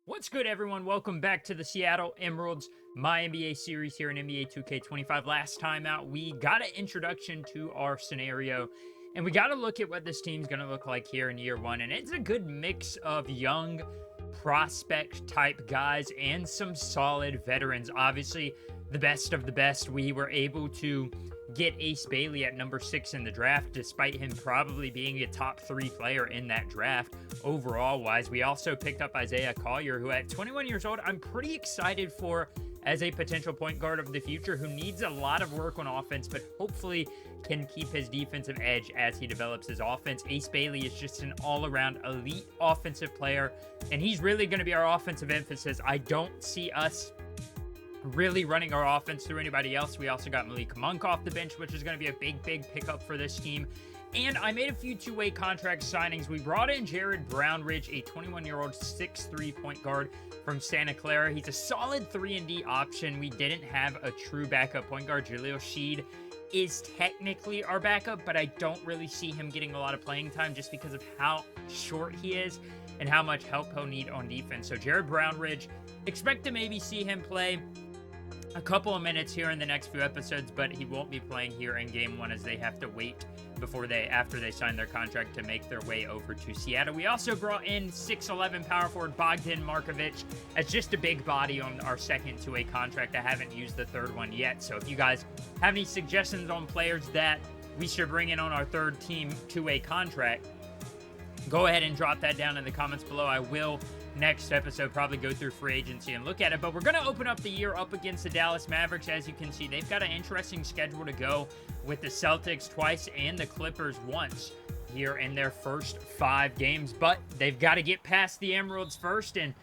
What's good, everyone? Welcome back to the Seattle Emeralds MyNBA series here in NBA2K25. Last time out, we got an introduction to our scenario, and we got to look at what this team's going to look like here in year one. And it's a good mix of young prospect type guys and some solid veterans. Obviously, the best of the best. We were able to get Ace Bailey at number 6 in the draft, despite him probably being a top 3 player in that draft overall wise. We also picked up Isaiah Collier, who at 21 years old, I'm pretty excited for as a potential point guard of the future, who needs a lot of work on offense, but hopefully can keep his defensive edge as he develops his offense. Ace Bailey is just an all-around elite offensive player, and he's really going to be our offensive emphasis. I don't see us really running our offense through anybody else. We also got Malik Monk off the bench, which is going to be a big pickup for this team. And I made a few two-way contract signings. We brought in Jared Brownridge, a 21-year-old 6'3" point guard from Santa Clara. He's a solid 3-and-D option. We didn't have a true backup point guard. Jaleel Sheed is technically our backup, but I don't really see him getting a lot of playing time just because of how short he is and how much help he'll need on defense. So Jared Brownridge, expect to maybe see him play a couple of minutes here in the next few episodes, but he won't be playing here in game one as they have to wait after they sign their contract to make their way over to Seattle. We also brought in 6'11" power forward Bogdan Markovic as just a big body on our second two-way contract. I haven't used the third one yet, so if you guys have any suggestions on players that we should bring in on our third team two-way contract, go ahead and drop that down in the comments below. I will next episode probably go through free agency and look at it, but we're going to open up the year up against the Dallas Mavericks. As you can see, they've got an interesting schedule to go with the Celtics twice and the Clippers once here in their first 5 games, but they've got to get past the Emeralds first, and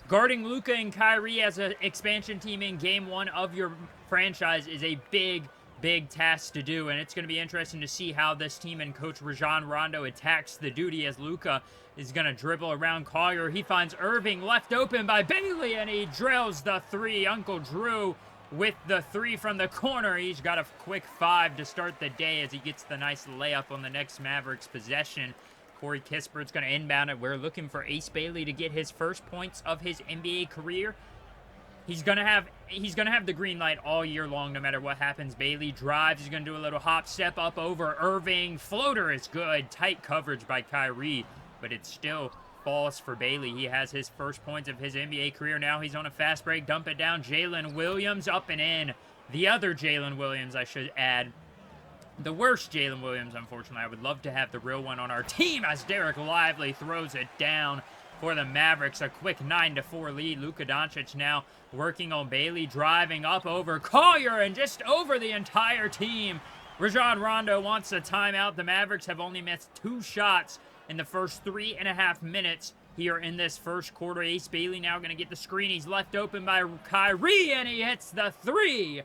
guarding Luka and Kyrie as an expansion team in game 1 of your franchise is a big task to do, and it's going to be interesting to see how this team and Coach Rajon Rondo attacks the duty as Luka is going to dribble around Collier. He finds Irving left open by Bailey, and he drills the 3. Uncle Drew with the 3 from the corner. He's got a quick 5 to start the day as he gets the nice layup on the next Mavericks possession. Corey Kispert's going to inbound it. We're looking for Ace Bailey to get his first points of his NBA career. He's gonna have the green light all year long, no matter what happens. Bailey drives. He's gonna do a little hop step up over Irving. Floater is good. Tight coverage by Kyrie, but it still falls for Bailey. He has his first points of his NBA career. Now he's on a fast break. Dump it down. Jalen Williams up and in. The other Jalen Williams, I should add. The worst Jalen Williams, unfortunately. I would love to have the real one on our team as Derek Lively throws it down for the Mavericks. A quick 9-4 lead. Luka Doncic now working on Bailey, driving up over Collier and just over the entire team. Rajon Rondo wants a timeout. The Mavericks have only missed 2 shots in the first 3.5 minutes here in this first quarter. Ace Bailey now going to get the screen. He's left open by Kyrie, and he hits the 3.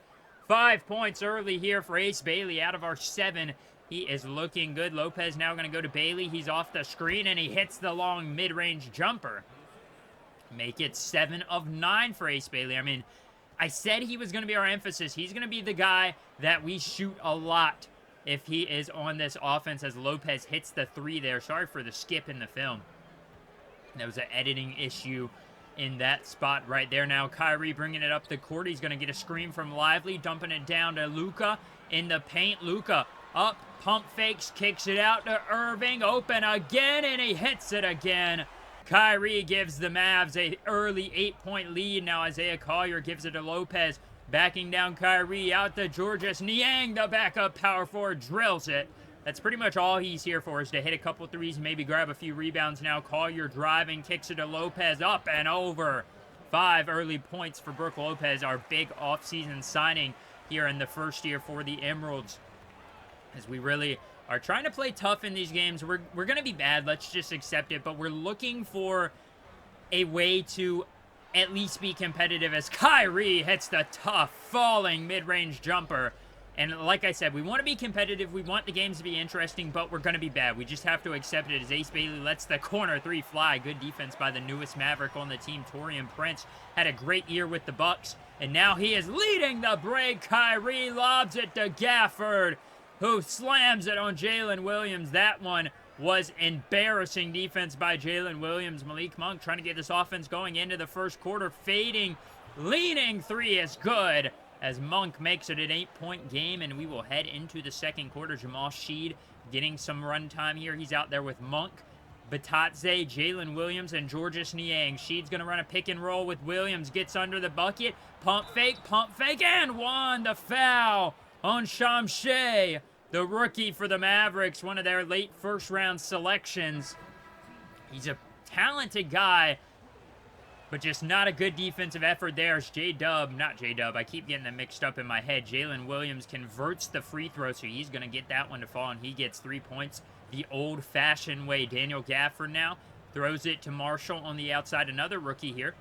5 points early here for Ace Bailey out of our 7. He is looking good. Lopez now going to go to Bailey. He's off the screen, and he hits the long mid-range jumper. Make it 7 of 9 for Ace Bailey. I mean, I said he was going to be our emphasis. He's going to be the guy that we shoot a lot if he is on this offense, as Lopez hits the 3 there. Sorry for the skip in the film. There was an editing issue in that spot right there. Now Kyrie bringing it up the court. He's going to get a screen from Lively, dumping it down to Luka in the paint. Luka up, pump fakes, kicks it out to Irving, open again, and he hits it again. Kyrie gives the Mavs a early 8-point lead. Now Isaiah Collier gives it to Lopez, backing down Kyrie, out to Georges Niang, the backup power forward, drills it. That's pretty much all he's here for, is to hit a couple threes, maybe grab a few rebounds. Now Collier driving, kicks it to Lopez, up and over. 5 early points for Brook Lopez, our big offseason signing here in the first year for the Emeralds, as we really are trying to play tough in these games. We're going to be bad. Let's just accept it. But we're looking for a way to at least be competitive, as Kyrie hits the tough, falling mid-range jumper. And like I said, we want to be competitive. We want the games to be interesting, but we're going to be bad. We just have to accept it, as Ace Bailey lets the corner 3 fly. Good defense by the newest Maverick on the team. Taurean Prince had a great year with the Bucks, and now he is leading the break. Kyrie lobs it to Gafford, who slams it on Jalen Williams. That one was embarrassing defense by Jalen Williams. Malik Monk trying to get this offense going into the first quarter. Fading, leaning three is good as Monk makes it an 8-point game, and we will head into the second quarter. Jamal Sheed getting some run time here. He's out there with Monk, Batadze, Jalen Williams, and Georges Niang. Sheed's going to run a pick and roll with Williams. Gets under the bucket. Pump fake, and one. The foul on Shamshay, the rookie for the Mavericks, one of their late first-round selections. He's a talented guy, but just not a good defensive effort there. It's not J-Dub. I keep getting them mixed up in my head. Jalen Williams converts the free throw, so he's going to get that one to fall, and he gets 3 points the old-fashioned way. Daniel Gafford now throws it to Marshall on the outside. Another rookie here.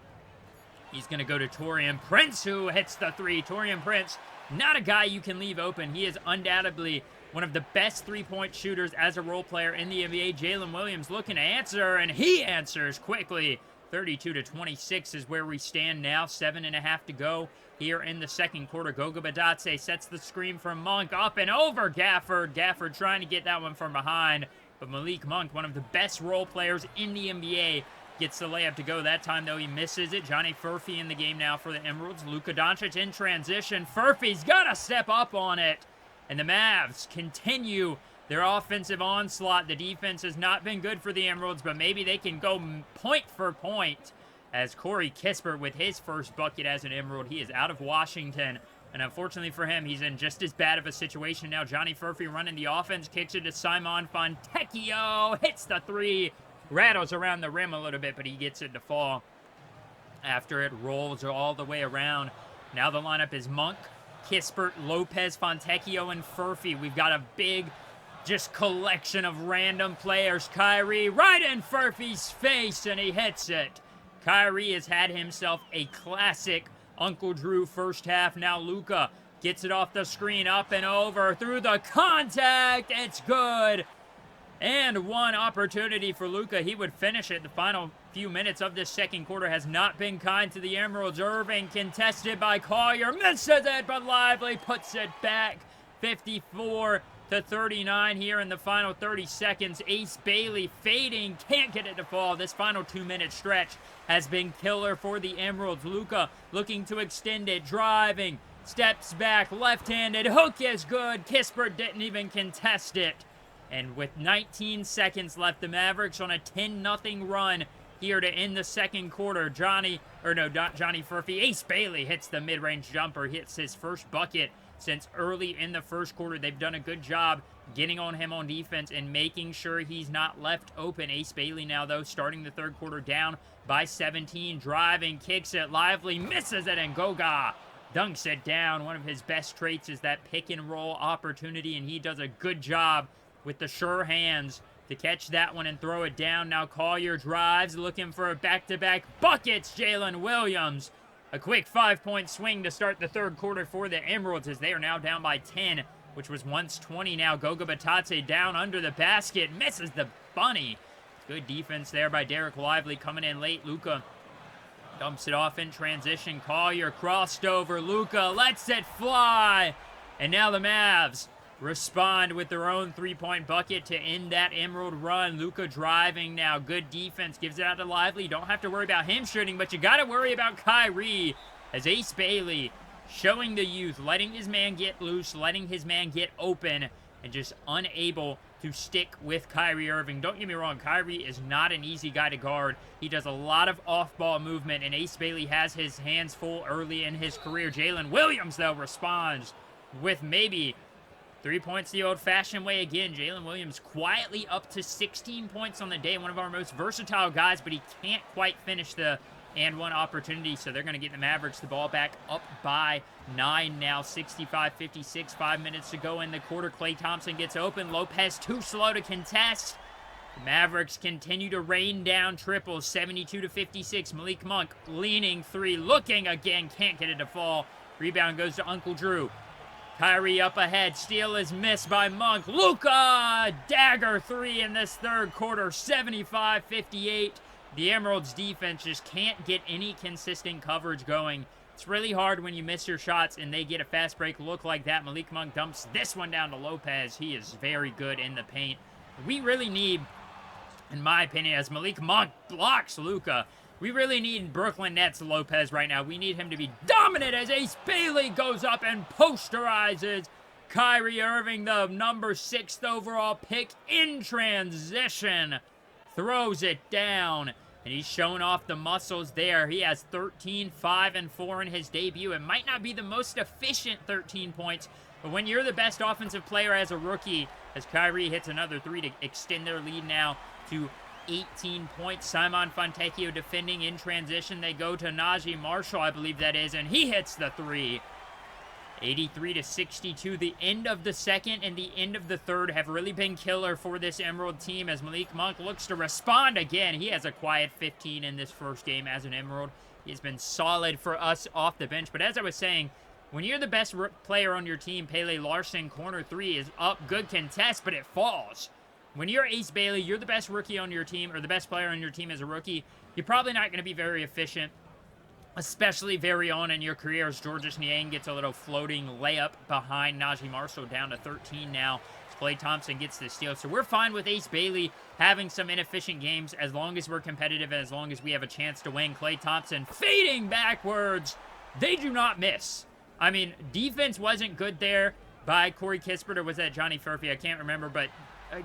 He's going to go to Taurean Prince, who hits the three. Taurean Prince, not a guy you can leave open. He is undoubtedly one of the best three-point shooters as a role player in the NBA. Jalen Williams looking to answer, and he answers quickly. 32-26 is where we stand now. 7.5 to go here in the second quarter. Goga Batadze sets the screen from Monk up and over Gafford. Gafford trying to get that one from behind, but Malik Monk, one of the best role players in the NBA, gets the layup to go. That time, though, he misses it. Johnny Furphy in the game now for the Emeralds. Luka Doncic in transition. Furphy's got to step up on it. And the Mavs continue their offensive onslaught. The defense has not been good for the Emeralds, but maybe they can go point for point as Corey Kispert with his first bucket as an Emerald. He is out of Washington, and unfortunately for him, he's in just as bad of a situation now. Johnny Furphy running the offense, kicks it to Simon Fontecchio, hits the three, rattles around the rim a little bit, but he gets it to fall after it rolls all the way around. Now the lineup is Monk, Kispert, Lopez, Fontecchio, and Furphy. We've got a big just collection of random players. Kyrie right in Furphy's face, and he hits it. Kyrie has had himself a classic Uncle Drew first half. Now Luka gets it off the screen, up and over, through the contact. It's good. And one opportunity for Luka. He would finish it. The final few minutes of this second quarter has not been kind to the Emeralds. Irving contested by Collier. Misses it, but Lively puts it back. 54-39 here in the final 30 seconds. Ace Bailey fading, can't get it to fall. This final 2-minute stretch has been killer for the Emeralds. Luka looking to extend it, driving, steps back, left-handed, hook is good. Kispert didn't even contest it. And with 19 seconds left, the Mavericks on a 10-0 run here to end the second quarter. Johnny Furphy. Ace Bailey hits the mid-range jumper, hits his first bucket since early in the first quarter. They've done a good job getting on him on defense and making sure he's not left open. Ace Bailey now, though, starting the third quarter down by 17. Driving, kicks it, Lively misses it, and Goga dunks it down. One of his best traits is that pick-and-roll opportunity, and he does a good job with the sure hands to catch that one and throw it down. Now Collier drives, looking for a back-to-back buckets. Jalen Williams, a quick 5-point swing to start the third quarter for the Emeralds as they are now down by 10, which was once 20 now. Goga Batadze down under the basket, misses the bunny. Good defense there by Derek Lively coming in late. Luka dumps it off in transition. Collier crossed over. Luka lets it fly. And now the Mavs respond with their own 3-point bucket to end that Emerald run. Luka driving now. Good defense. Gives it out to Lively. Don't have to worry about him shooting, but you got to worry about Kyrie as Ace Bailey showing the youth, letting his man get loose, letting his man get open, and just unable to stick with Kyrie Irving. Don't get me wrong, Kyrie is not an easy guy to guard. He does a lot of off-ball movement, and Ace Bailey has his hands full early in his career. Jalen Williams, though, responds with maybe 3 points the old-fashioned way again. Jalen Williams quietly up to 16 points on the day. One of our most versatile guys, but he can't quite finish the and one opportunity, so they're going to get the Mavericks the ball back up by 9 now. 65-56, 5 minutes to go in the quarter. Klay Thompson gets open. Lopez too slow to contest. The Mavericks continue to rain down triples. 72-56. Malik Monk leaning three, looking again, can't get it to fall. Rebound goes to Uncle Drew. Kyrie up ahead. Steal is missed by Monk. Luka! Dagger three in this third quarter. 75-58. The Emeralds defense just can't get any consistent coverage going. It's really hard when you miss your shots and they get a fast break look like that. Malik Monk dumps this one down to Lopez. He is very good in the paint. we really need, in my opinion, as Malik Monk blocks Luka, we really need Brooklyn Nets Lopez right now. We need him to be dominant as Ace Bailey goes up and posterizes Kyrie Irving, the number 6th overall pick, in transition. Throws it down, and he's showing off the muscles there. He has 13, 5, and 4 in his debut. It might not be the most efficient 13 points, but when you're the best offensive player as a rookie, as Kyrie hits another 3 to extend their lead now to 18 points. Simon Fontecchio defending in transition. They go to Najee Marshall, I believe that is, and he hits the 3. 83-62. The end of the second and the end of the third have really been killer for this Emerald team as Malik Monk looks to respond again. He has a quiet 15 in this first game as an Emerald. He has been solid for us off the bench. But as I was saying, when you're the best player on your team, Pele Larson, corner 3 is up. Good contest, but it falls. When you're Ace Bailey, you're the best rookie on your team, or the best player on your team as a rookie, you're probably not going to be very efficient, especially very on in your career as Georges Niang gets a little floating layup behind Najee Marshall down to 13 now. Klay Thompson gets the steal. So we're fine with Ace Bailey having some inefficient games as long as we're competitive and as long as we have a chance to win. Klay Thompson fading backwards. They do not miss. I mean, defense wasn't good there by Corey Kispert, or was that Johnny Furphy? I can't remember, but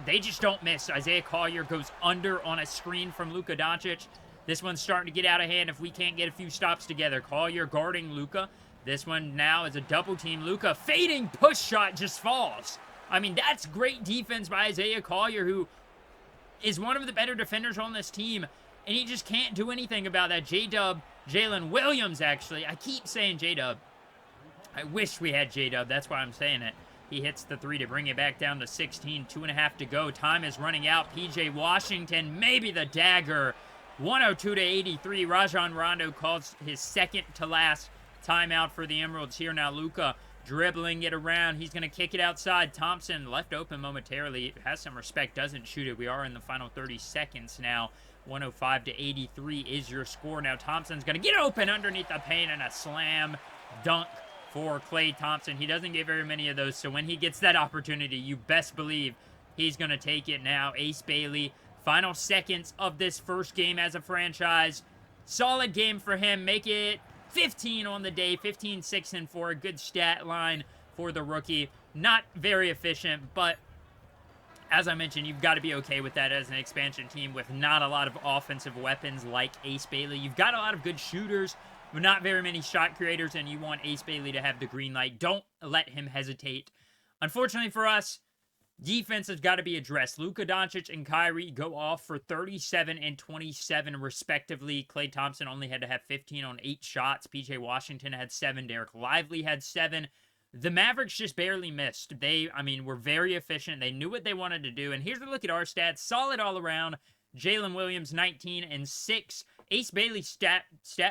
they just don't miss. Isaiah Collier goes under on a screen from Luka Doncic. This one's starting to get out of hand if we can't get a few stops together. Collier guarding Luka. This one now is a double team. Luka fading push shot just falls. I mean, that's great defense by Isaiah Collier, who is one of the better defenders on this team, and he just can't do anything about that. J-Dub, Jalen Williams, actually. I keep saying J-Dub. I wish we had J-Dub. That's why I'm saying it. He hits the 3 to bring it back down to 16. 2.5 to go. Time is running out. PJ Washington, maybe the dagger. 102-83. Rajon Rondo calls his second to last timeout for the Emeralds here. Now Luka dribbling it around. He's going to kick it outside. Thompson left open momentarily. Has some respect. Doesn't shoot it. We are in the final 30 seconds now. 105-83 is your score. Now Thompson's going to get open underneath the paint and a slam dunk for Klay Thompson. He doesn't get very many of those, so when he gets that opportunity, you best believe he's going to take it now. Ace Bailey, final seconds of this first game as a franchise. Solid game for him. Make it 15 on the day. 15, 6, and 4. A good stat line for the rookie. Not very efficient, but as I mentioned, you've got to be okay with that as an expansion team with not a lot of offensive weapons like Ace Bailey. You've got a lot of good shooters, but not very many shot creators, and you want Ace Bailey to have the green light. Don't let him hesitate. Unfortunately for us, defense has got to be addressed. Luka Doncic and Kyrie go off for 37 and 27 respectively. Klay Thompson only had to have 15 on 8 shots. PJ Washington had 7. Derek Lively had 7. The Mavericks just barely missed. Were very efficient. They knew what they wanted to do. And here's a look at our stats. Solid all around. Jalen Williams, 19 and 6. Ace Bailey stat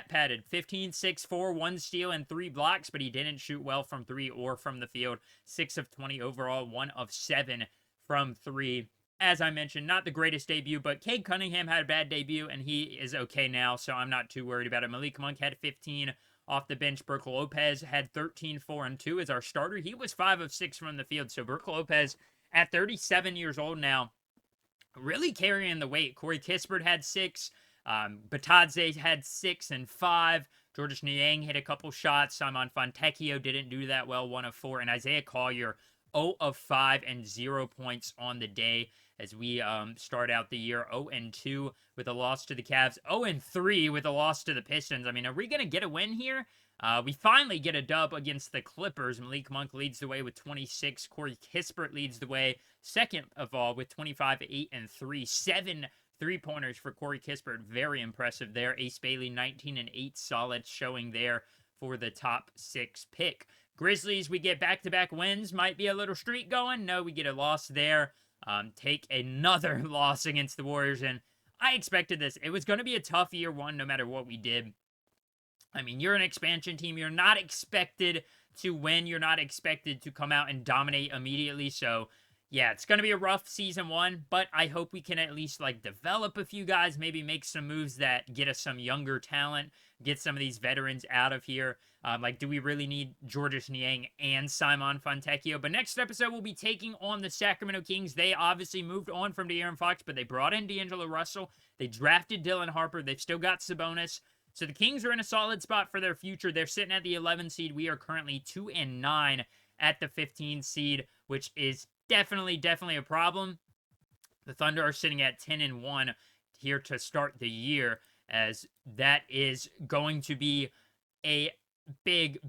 padded, 15, 6, 4, 1 steal, and 3 blocks, but he didn't shoot well from 3 or from the field. 6 of 20 overall, 1 of 7 from 3. As I mentioned, not the greatest debut, but Cade Cunningham had a bad debut, and he is okay now, so I'm not too worried about it. Malik Monk had 15 off the bench. Brook Lopez had 13, 4, and 2 as our starter. He was 5 of 6 from the field, so Brook Lopez, at 37 years old now, really carrying the weight. Corey Kispert had 6. Batadze had 6 and 5. Georges Niang hit a couple shots. Simon Fontecchio didn't do that well, 1 of 4. And Isaiah Collier, 0 of 5 and 0 points on the day as we start out the year 0 and 2 with a loss to the Cavs. 0 and 3 with a loss to the Pistons. I mean, are we going to get a win here? We finally get a dub against the Clippers. Malik Monk leads the way with 26. Corey Kispert leads the way second of all with 25, 8, and 3. 7 3-pointers for Corey Kispert. Very impressive there. Ace Bailey, 19 and 8. Solid showing there for the top 6 pick. Grizzlies, we get back-to-back wins. Might be a little streak going. No, we get a loss there. Take another loss against the Warriors, and I expected this. It was going to be a tough year one no matter what we did. I mean, you're an expansion team. You're not expected to win. You're not expected to come out and dominate immediately, so Yeah, it's going to be a rough season one, but I hope we can at least like develop a few guys, maybe make some moves that get us some younger talent, get some of these veterans out of here. Like, do we really need Georges Niang and Simon Fontecchio? But next episode, we'll be taking on the Sacramento Kings. They obviously moved on from De'Aaron Fox, but they brought in D'Angelo Russell. They drafted Dylan Harper. They've still got Sabonis. So the Kings are in a solid spot for their future. They're sitting at the 11 seed. We are currently 2-9 at the 15 seed, which is definitely a problem. The Thunder are sitting at 10-1 here to start the year, as that is going to be a big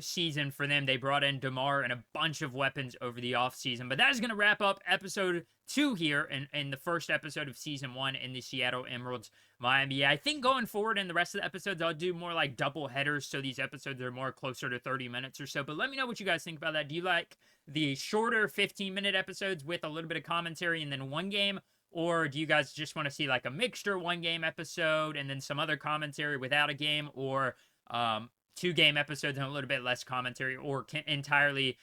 season for them. They brought in DeMar and a bunch of weapons over the offseason. But that is going to wrap up episode 2 here in the first episode of season 1 in the Seattle Emeralds MyNBA. I think going forward in the rest of the episodes, I'll do more like double headers, so these episodes are more closer to 30 minutes or so. But let me know what you guys think about that. Do you like the shorter 15-minute episodes with a little bit of commentary and then one game? Or do you guys just want to see like a mixture, one game episode and then some other commentary without a game? Or 2-game episodes and a little bit less commentary, or entirely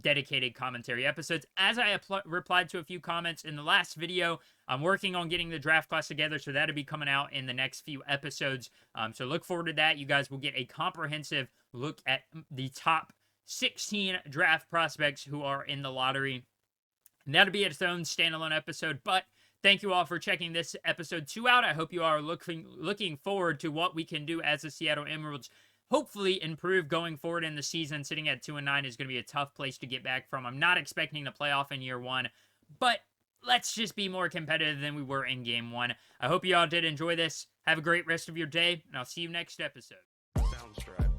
dedicated commentary episodes? As I replied to a few comments in the last video, I'm working on getting the draft class together, so that'll be coming out in the next few episodes. So look forward to that. You guys will get a comprehensive look at the top 16 draft prospects who are in the lottery. And that'll be its own standalone episode, but thank you all for checking this episode 2 out. I hope you are looking forward to what we can do as the Seattle Emeralds. Hopefully improve going forward in the season. Sitting at 2-9 is going to be a tough place to get back from. I'm not expecting the playoff in year 1, but let's just be more competitive than we were in game 1. I hope you all did enjoy this. Have a great rest of your day, and I'll see you next episode. Soundstripe.